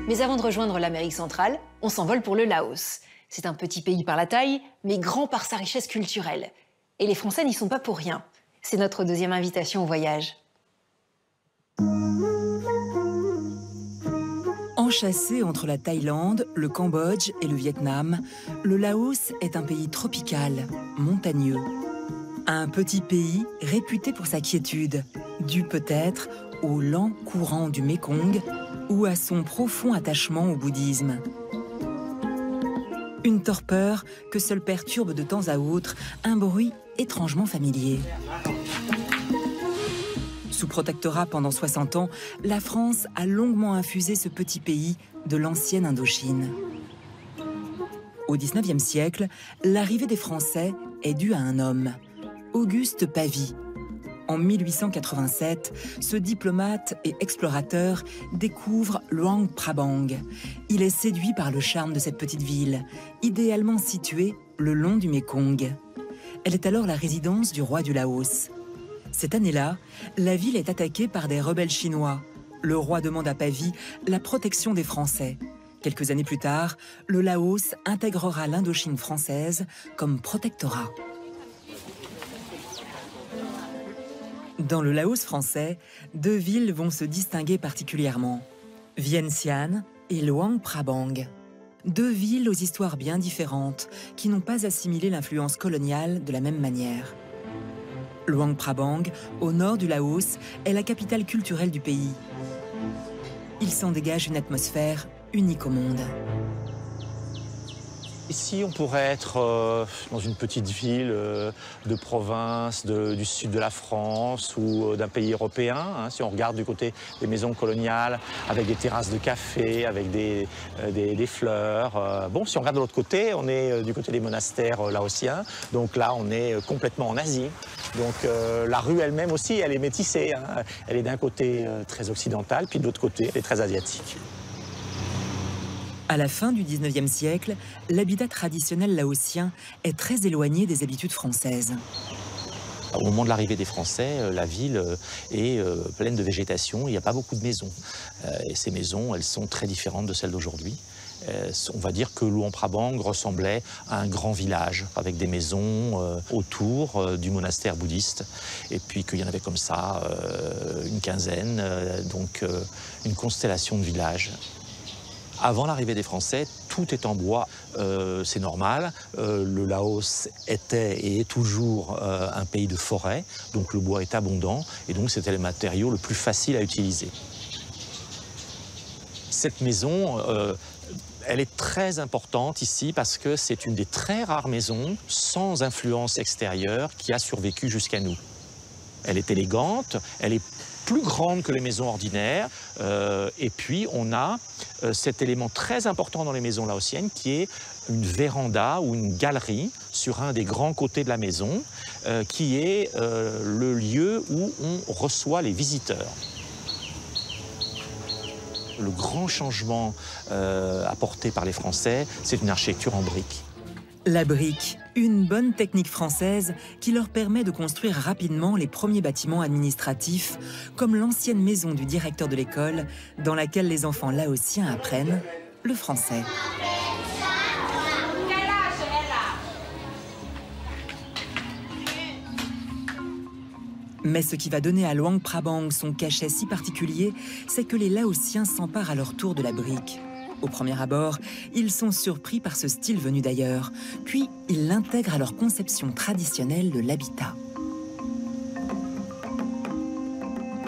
Mais avant de rejoindre l'Amérique centrale, on s'envole pour le Laos. C'est un petit pays par la taille, mais grand par sa richesse culturelle. Et les Français n'y sont pas pour rien. C'est notre deuxième invitation au voyage. Enchâssé entre la Thaïlande, le Cambodge et le Vietnam, le Laos est un pays tropical, montagneux. Un petit pays réputé pour sa quiétude, dû peut-être au lent courant du Mékong ou à son profond attachement au bouddhisme. Une torpeur que seul perturbe de temps à autre un bruit étrangement familier. Sous protectorat pendant 60 ans, la France a longuement infusé ce petit pays de l'ancienne Indochine. Au XIXe siècle, l'arrivée des Français est due à un homme, Auguste Pavie. En 1887, ce diplomate et explorateur découvre Luang Prabang. Il est séduit par le charme de cette petite ville, idéalement située le long du Mékong. Elle est alors la résidence du roi du Laos. Cette année-là, la ville est attaquée par des rebelles chinois. Le roi demande à Pavie la protection des Français. Quelques années plus tard, le Laos intégrera l'Indochine française comme protectorat. Dans le Laos français, deux villes vont se distinguer particulièrement. Vientiane et Luang Prabang. Deux villes aux histoires bien différentes, qui n'ont pas assimilé l'influence coloniale de la même manière. Luang Prabang, au nord du Laos, est la capitale culturelle du pays. Il s'en dégage une atmosphère unique au monde. Ici, on pourrait être dans une petite ville de province du sud de la France ou d'un pays européen. Hein, si on regarde du côté des maisons coloniales, avec des terrasses de café, avec des fleurs. Bon, si on regarde de l'autre côté, on est du côté des monastères laotiens. Donc là, on est complètement en Asie. Donc la rue elle-même aussi, elle est métissée. Hein. Elle est d'un côté très occidental, puis de l'autre côté, elle est très asiatique. À la fin du XIXe siècle, l'habitat traditionnel laotien est très éloigné des habitudes françaises. Au moment de l'arrivée des Français, la ville est pleine de végétation, il n'y a pas beaucoup de maisons. Et ces maisons, elles sont très différentes de celles d'aujourd'hui. On va dire que Luang Prabang ressemblait à un grand village, avec des maisons autour du monastère bouddhiste. Et puis qu'il y en avait comme ça une quinzaine, donc une constellation de villages. Avant l'arrivée des Français, tout est en bois, c'est normal. Le Laos était et est toujours un pays de forêt, donc le bois est abondant, et donc c'était le matériau le plus facile à utiliser. Cette maison, elle est très importante ici parce que c'est une des très rares maisons sans influence extérieure qui a survécu jusqu'à nous. Elle est élégante, elle est plus grande que les maisons ordinaires, et puis on a cet élément très important dans les maisons laotiennes qui est une véranda ou une galerie sur un des grands côtés de la maison, qui est le lieu où on reçoit les visiteurs. Le grand changement apporté par les Français, c'est une architecture en briques. La brique, une bonne technique française qui leur permet de construire rapidement les premiers bâtiments administratifs, comme l'ancienne maison du directeur de l'école, dans laquelle les enfants laotiens apprennent le français. Mais ce qui va donner à Luang Prabang son cachet si particulier, c'est que les Laotiens s'emparent à leur tour de la brique. Au premier abord, ils sont surpris par ce style venu d'ailleurs, puis ils l'intègrent à leur conception traditionnelle de l'habitat.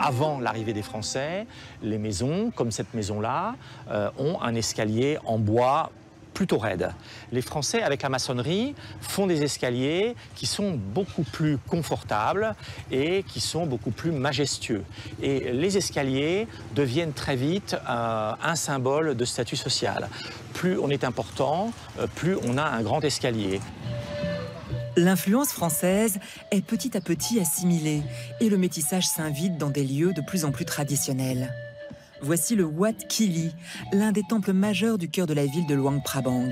Avant l'arrivée des Français, les maisons, comme cette maison-là, ont un escalier en bois plutôt raide. Les Français, avec la maçonnerie, font des escaliers qui sont beaucoup plus confortables et qui sont beaucoup plus majestueux. Et les escaliers deviennent très vite un symbole de statut social. Plus on est important, plus on a un grand escalier. L'influence française est petit à petit assimilée et le métissage s'invite dans des lieux de plus en plus traditionnels. Voici le Wat Kili, l'un des temples majeurs du cœur de la ville de Luang Prabang.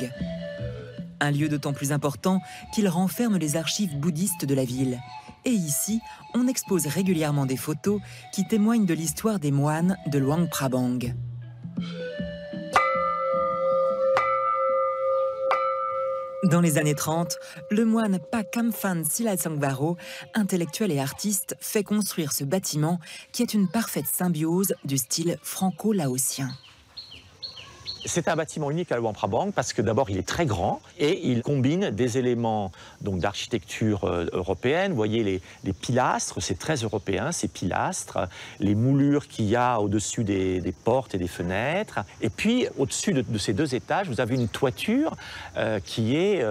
Un lieu d'autant plus important qu'il renferme les archives bouddhistes de la ville. Et ici, on expose régulièrement des photos qui témoignent de l'histoire des moines de Luang Prabang. Dans les années 30, le moine Pakamfan Silasongvaro, intellectuel et artiste, fait construire ce bâtiment qui est une parfaite symbiose du style franco-laotien. C'est un bâtiment unique à Luang Prabang parce que d'abord il est très grand et il combine des éléments d'architecture européenne. Vous voyez les pilastres, c'est très européen, ces pilastres, les moulures qu'il y a au-dessus des portes et des fenêtres. Et puis au-dessus de ces deux étages, vous avez une toiture qui est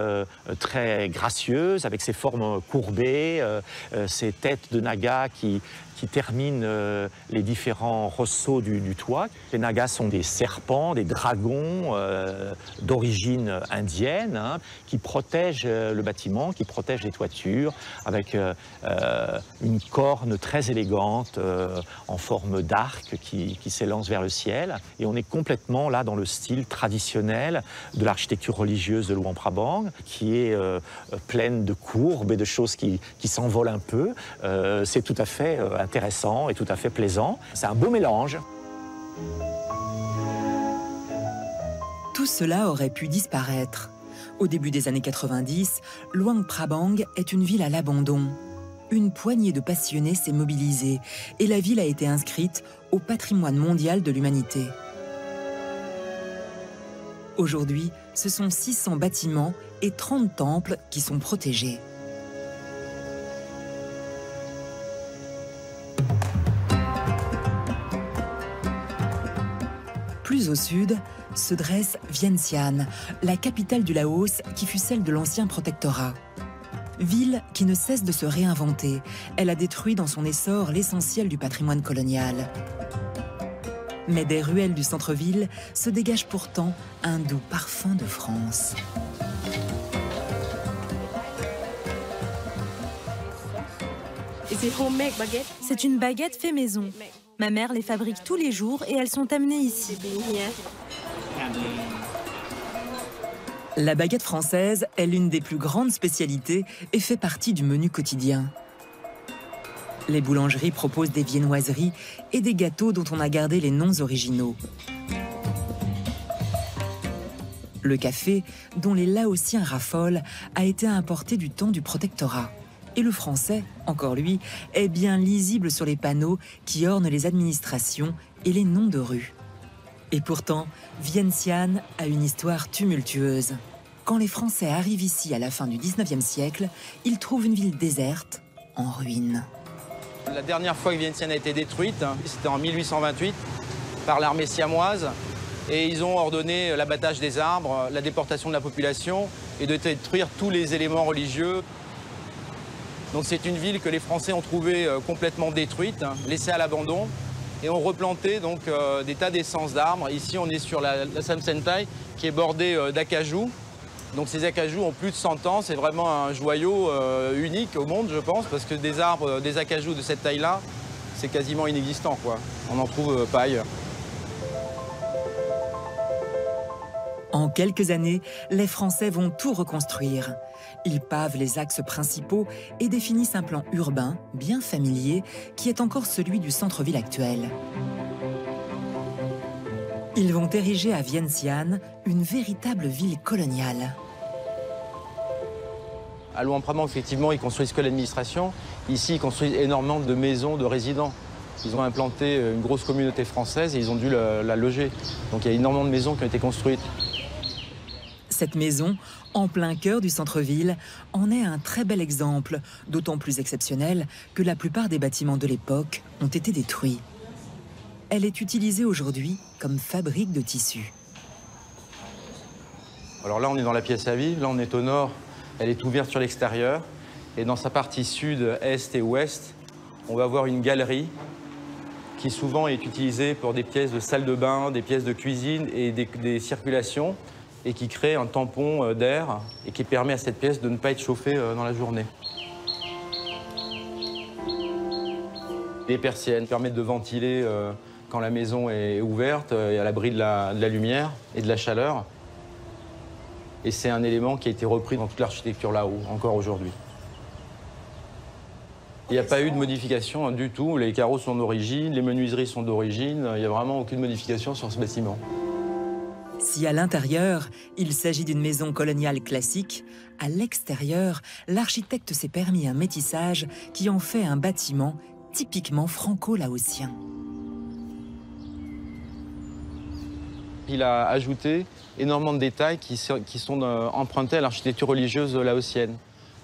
très gracieuse avec ses formes courbées, ces têtes de nagas qui terminent les différents ressauts du toit. Les nagas sont des serpents, des dragons d'origine indienne qui protègent le bâtiment, qui protègent les toitures avec une corne très élégante en forme d'arc qui s'élance vers le ciel. Et on est complètement là dans le style traditionnel de l'architecture religieuse de Luang Prabang qui est pleine de courbes et de choses qui s'envolent un peu. C'est tout à fait intéressant et tout à fait plaisant. C'est un beau mélange. Tout cela aurait pu disparaître. Au début des années 90, Luang Prabang est une ville à l'abandon. Une poignée de passionnés s'est mobilisée et la ville a été inscrite au patrimoine mondial de l'humanité. Aujourd'hui, ce sont 600 bâtiments et 30 temples qui sont protégés. Plus au sud, se dresse Vientiane, la capitale du Laos qui fut celle de l'ancien protectorat. Ville qui ne cesse de se réinventer, elle a détruit dans son essor l'essentiel du patrimoine colonial. Mais des ruelles du centre-ville se dégage pourtant un doux parfum de France. C'est une baguette fait maison. Ma mère les fabrique tous les jours et elles sont amenées ici. La baguette française est l'une des plus grandes spécialités et fait partie du menu quotidien. Les boulangeries proposent des viennoiseries et des gâteaux dont on a gardé les noms originaux. Le café, dont les Laotiens raffolent, a été importé du temps du protectorat. Et le français, encore lui, est bien lisible sur les panneaux qui ornent les administrations et les noms de rues. Et pourtant, Vientiane a une histoire tumultueuse. Quand les Français arrivent ici à la fin du 19e siècle, ils trouvent une ville déserte, en ruine. La dernière fois que Vientiane a été détruite, c'était en 1828 par l'armée siamoise. Et ils ont ordonné l'abattage des arbres, la déportation de la population et de détruire tous les éléments religieux. Donc c'est une ville que les Français ont trouvée complètement détruite, laissée à l'abandon, et ont replanté donc, des tas d'essences d'arbres. Ici, on est sur la Sam Sentai, qui est bordée d'acajou. Donc ces acajou ont plus de 100 ans, c'est vraiment un joyau unique au monde, je pense, parce que des arbres, des acajou de cette taille-là, c'est quasiment inexistant, quoi. On n'en trouve pas ailleurs. En quelques années, les Français vont tout reconstruire. Ils pavent les axes principaux et définissent un plan urbain bien familier qui est encore celui du centre-ville actuel. Ils vont ériger à Vientiane une véritable ville coloniale. À Luang Prabang, effectivement, ils construisent que l'administration. Ici, ils construisent énormément de maisons de résidents. Ils ont implanté une grosse communauté française et ils ont dû la loger. Donc il y a énormément de maisons qui ont été construites. Cette maison, en plein cœur du centre-ville, en est un très bel exemple, d'autant plus exceptionnel que la plupart des bâtiments de l'époque ont été détruits. Elle est utilisée aujourd'hui comme fabrique de tissus. Alors là, on est dans la pièce à vivre, là on est au nord, elle est ouverte sur l'extérieur. Et dans sa partie sud, est et ouest, on va voir une galerie qui souvent est utilisée pour des pièces de salle de bain, des pièces de cuisine et des circulations, et qui crée un tampon d'air et qui permet à cette pièce de ne pas être chauffée dans la journée. Les persiennes permettent de ventiler quand la maison est ouverte et à l'abri de la lumière et de la chaleur. Et c'est un élément qui a été repris dans toute l'architecture là-haut, encore aujourd'hui. Il n'y a pas eu de modification du tout. Les carreaux sont d'origine, les menuiseries sont d'origine. Il n'y a vraiment aucune modification sur ce bâtiment. Si à l'intérieur, il s'agit d'une maison coloniale classique, à l'extérieur, l'architecte s'est permis un métissage qui en fait un bâtiment typiquement franco-laotien. Il a ajouté énormément de détails qui sont empruntés à l'architecture religieuse laotienne.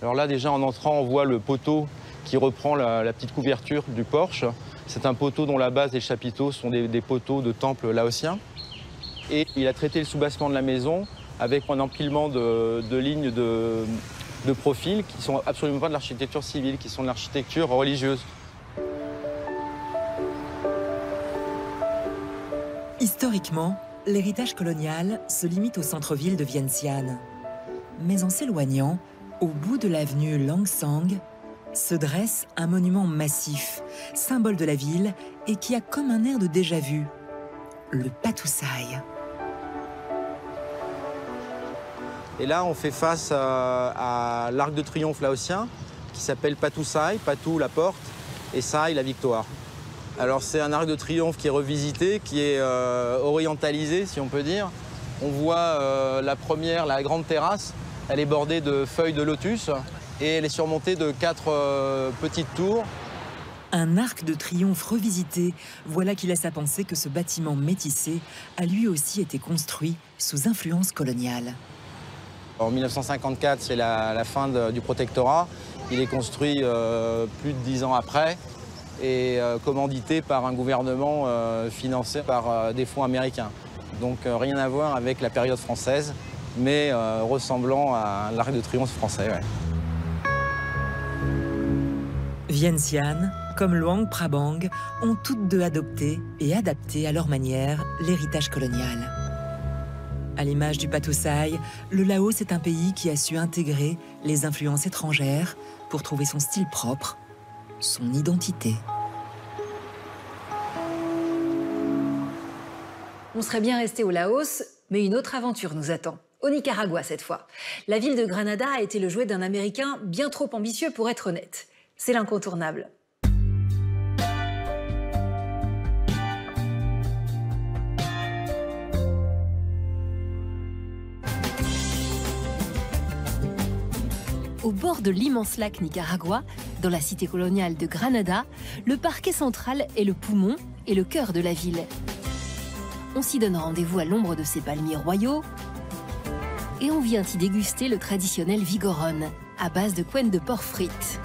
Alors là, déjà, en entrant, on voit le poteau qui reprend la petite couverture du porche. C'est un poteau dont la base et le chapiteau sont des poteaux de temples laotiens. Et il a traité le soubassement de la maison avec un empilement de lignes de profil qui ne sont absolument pas de l'architecture civile, qui sont de l'architecture religieuse. Historiquement, l'héritage colonial se limite au centre-ville de Vientiane. Mais en s'éloignant, au bout de l'avenue Langsang, se dresse un monument massif, symbole de la ville et qui a comme un air de déjà-vu, le Patussai. Et là, on fait face à l'Arc de Triomphe laotien qui s'appelle Patussai, Patou la porte et Sai la victoire. Alors c'est un arc de triomphe qui est revisité, qui est orientalisé si on peut dire. On voit la première, la grande terrasse, elle est bordée de feuilles de lotus et elle est surmontée de 4 petites tours. Un arc de triomphe revisité, voilà qui laisse à penser que ce bâtiment métissé a lui aussi été construit sous influence coloniale. En 1954, c'est la fin du protectorat. Il est construit plus de 10 ans après et commandité par un gouvernement financé par des fonds américains. Donc rien à voir avec la période française, mais ressemblant à l'Arc de Triomphe français. Ouais. Vientiane, comme Luang Prabang, ont toutes deux adopté et adapté à leur manière l'héritage colonial. À l'image du Patussai, le Laos est un pays qui a su intégrer les influences étrangères pour trouver son style propre, son identité. On serait bien resté au Laos, mais une autre aventure nous attend. Au Nicaragua cette fois. La ville de Granada a été le jouet d'un Américain bien trop ambitieux pour être honnête. C'est l'incontournable. Au bord de l'immense lac Nicaragua, dans la cité coloniale de Granada, le parquet central est le poumon et le cœur de la ville. On s'y donne rendez-vous à l'ombre de ses palmiers royaux et on vient y déguster le traditionnel vigorón, à base de couenne de porc frite.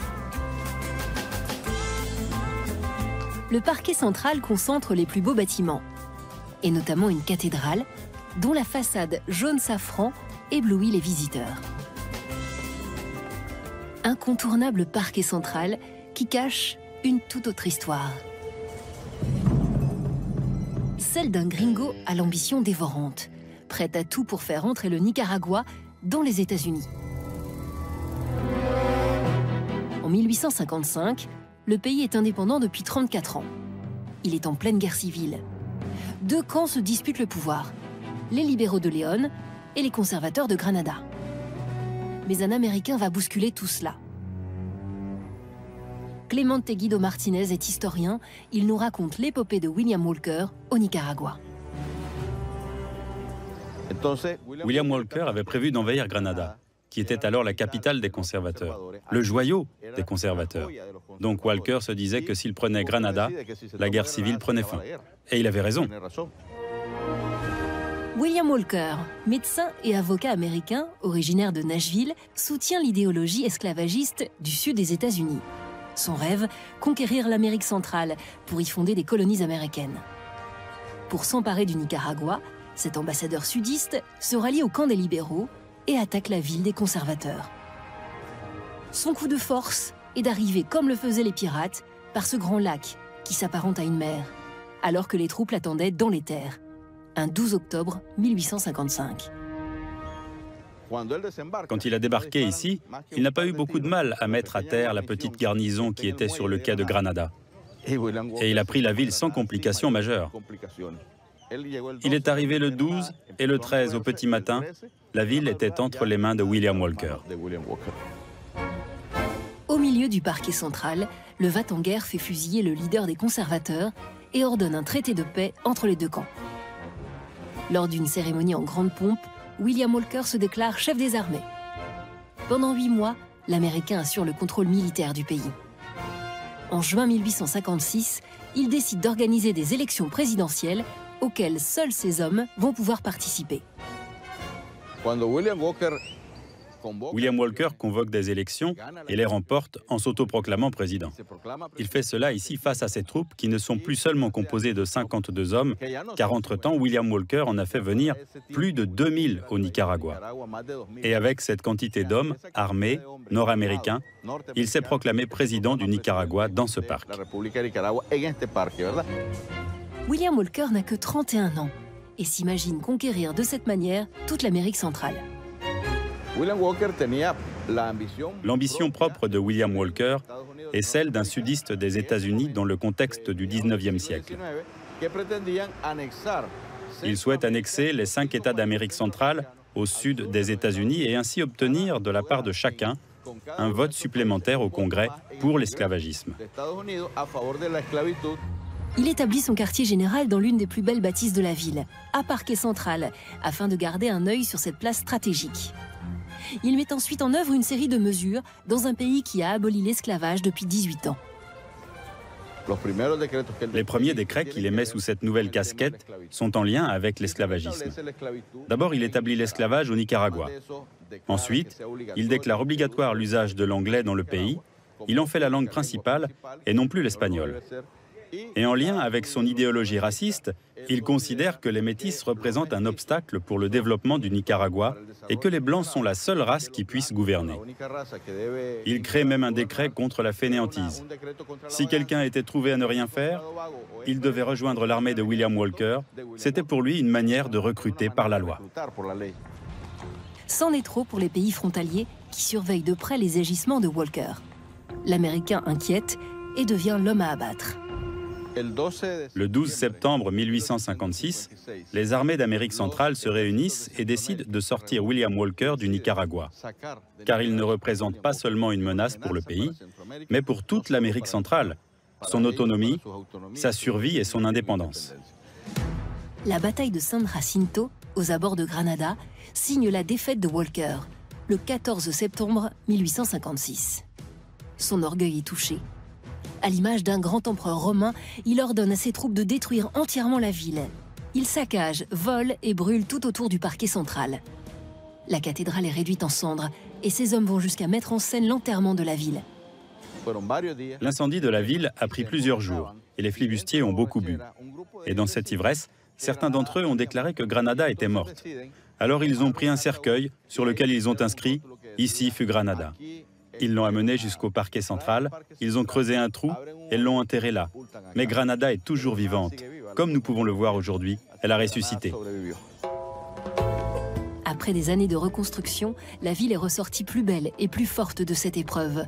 Le parquet central concentre les plus beaux bâtiments, et notamment une cathédrale dont la façade jaune safran éblouit les visiteurs. Incontournable parquet central qui cache une toute autre histoire. Celle d'un gringo à l'ambition dévorante, prêt à tout pour faire entrer le Nicaragua dans les États-Unis. En 1855, le pays est indépendant depuis 34 ans. Il est en pleine guerre civile. Deux camps se disputent le pouvoir, les libéraux de Léon et les conservateurs de Granada. Mais un Américain va bousculer tout cela. Clemente Guido Martinez est historien. Il nous raconte l'épopée de William Walker au Nicaragua. William Walker avait prévu d'envahir Granada, qui était alors la capitale des conservateurs, le joyau des conservateurs. Donc Walker se disait que s'il prenait Granada, la guerre civile prenait fin. Et il avait raison. William Walker, médecin et avocat américain, originaire de Nashville, soutient l'idéologie esclavagiste du sud des États-Unis. Son rêve, conquérir l'Amérique centrale pour y fonder des colonies américaines. Pour s'emparer du Nicaragua, cet ambassadeur sudiste se rallie au camp des libéraux et attaque la ville des conservateurs. Son coup de force est d'arriver, comme le faisaient les pirates, par ce grand lac qui s'apparente à une mer, alors que les troupes l'attendaient dans les terres, un 12 octobre 1855. Quand il a débarqué ici, il n'a pas eu beaucoup de mal à mettre à terre la petite garnison qui était sur le quai de Granada. Et il a pris la ville sans complications majeures. Il est arrivé le 12 et le 13 au petit matin. La ville était entre les mains de William Walker. Au milieu du parquet central, le va-t-en-guerre fait fusiller le leader des conservateurs et ordonne un traité de paix entre les deux camps. Lors d'une cérémonie en grande pompe, William Walker se déclare chef des armées. Pendant 8 mois, l'Américain assure le contrôle militaire du pays. En juin 1856, il décide d'organiser des élections présidentielles auxquelles seuls ces hommes vont pouvoir participer. William Walker convoque des élections et les remporte en s'autoproclamant président. Il fait cela ici face à ses troupes qui ne sont plus seulement composées de 52 hommes, car entre-temps, William Walker en a fait venir plus de 2000 au Nicaragua. Et avec cette quantité d'hommes armés, nord-américains, il s'est proclamé président du Nicaragua dans ce parc. William Walker n'a que 31 ans et s'imagine conquérir de cette manière toute l'Amérique centrale. L'ambition propre de William Walker est celle d'un sudiste des États-Unis dans le contexte du 19e siècle. Il souhaite annexer les 5 États d'Amérique centrale au sud des États-Unis et ainsi obtenir de la part de chacun un vote supplémentaire au Congrès pour l'esclavagisme. Il établit son quartier général dans l'une des plus belles bâtisses de la ville, à Parquet Central, afin de garder un œil sur cette place stratégique. Il met ensuite en œuvre une série de mesures dans un pays qui a aboli l'esclavage depuis 18 ans. Les premiers décrets qu'il émet sous cette nouvelle casquette sont en lien avec l'esclavagisme. D'abord, il établit l'esclavage au Nicaragua. Ensuite, il déclare obligatoire l'usage de l'anglais dans le pays. Il en fait la langue principale et non plus l'espagnol. Et en lien avec son idéologie raciste, il considère que les métis représentent un obstacle pour le développement du Nicaragua et que les Blancs sont la seule race qui puisse gouverner. Il crée même un décret contre la fainéantise. Si quelqu'un était trouvé à ne rien faire, il devait rejoindre l'armée de William Walker. C'était pour lui une manière de recruter par la loi. C'en est trop pour les pays frontaliers qui surveillent de près les agissements de Walker. L'Américain inquiète et devient l'homme à abattre. Le 12 septembre 1856, les armées d'Amérique centrale se réunissent et décident de sortir William Walker du Nicaragua, car il ne représente pas seulement une menace pour le pays, mais pour toute l'Amérique centrale, son autonomie, sa survie et son indépendance. La bataille de San Jacinto, aux abords de Granada, signe la défaite de Walker, le 14 septembre 1856. Son orgueil est touché. À l'image d'un grand empereur romain, il ordonne à ses troupes de détruire entièrement la ville. Il saccage, vole et brûle tout autour du parquet central. La cathédrale est réduite en cendres et ses hommes vont jusqu'à mettre en scène l'enterrement de la ville. L'incendie de la ville a pris plusieurs jours et les flibustiers ont beaucoup bu. Et dans cette ivresse, certains d'entre eux ont déclaré que Granada était morte. Alors ils ont pris un cercueil sur lequel ils ont inscrit « Ici fut Granada ». Ils l'ont amené jusqu'au parquet central, ils ont creusé un trou et l'ont enterré là. Mais Granada est toujours vivante. Comme nous pouvons le voir aujourd'hui, elle a ressuscité. Après des années de reconstruction, la ville est ressortie plus belle et plus forte de cette épreuve.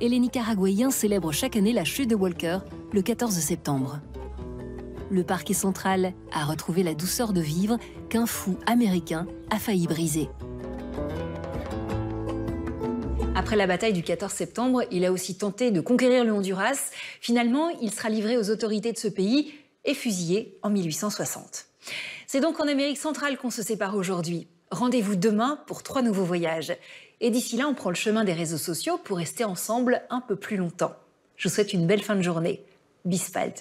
Et les Nicaraguayens célèbrent chaque année la chute de Walker, le 14 septembre. Le parquet central a retrouvé la douceur de vivre qu'un fou américain a failli briser. Après la bataille du 14 septembre, il a aussi tenté de conquérir le Honduras. Finalement, il sera livré aux autorités de ce pays et fusillé en 1860. C'est donc en Amérique centrale qu'on se sépare aujourd'hui. Rendez-vous demain pour 3 nouveaux voyages. Et d'ici là, on prend le chemin des réseaux sociaux pour rester ensemble un peu plus longtemps. Je vous souhaite une belle fin de journée. Bis bald.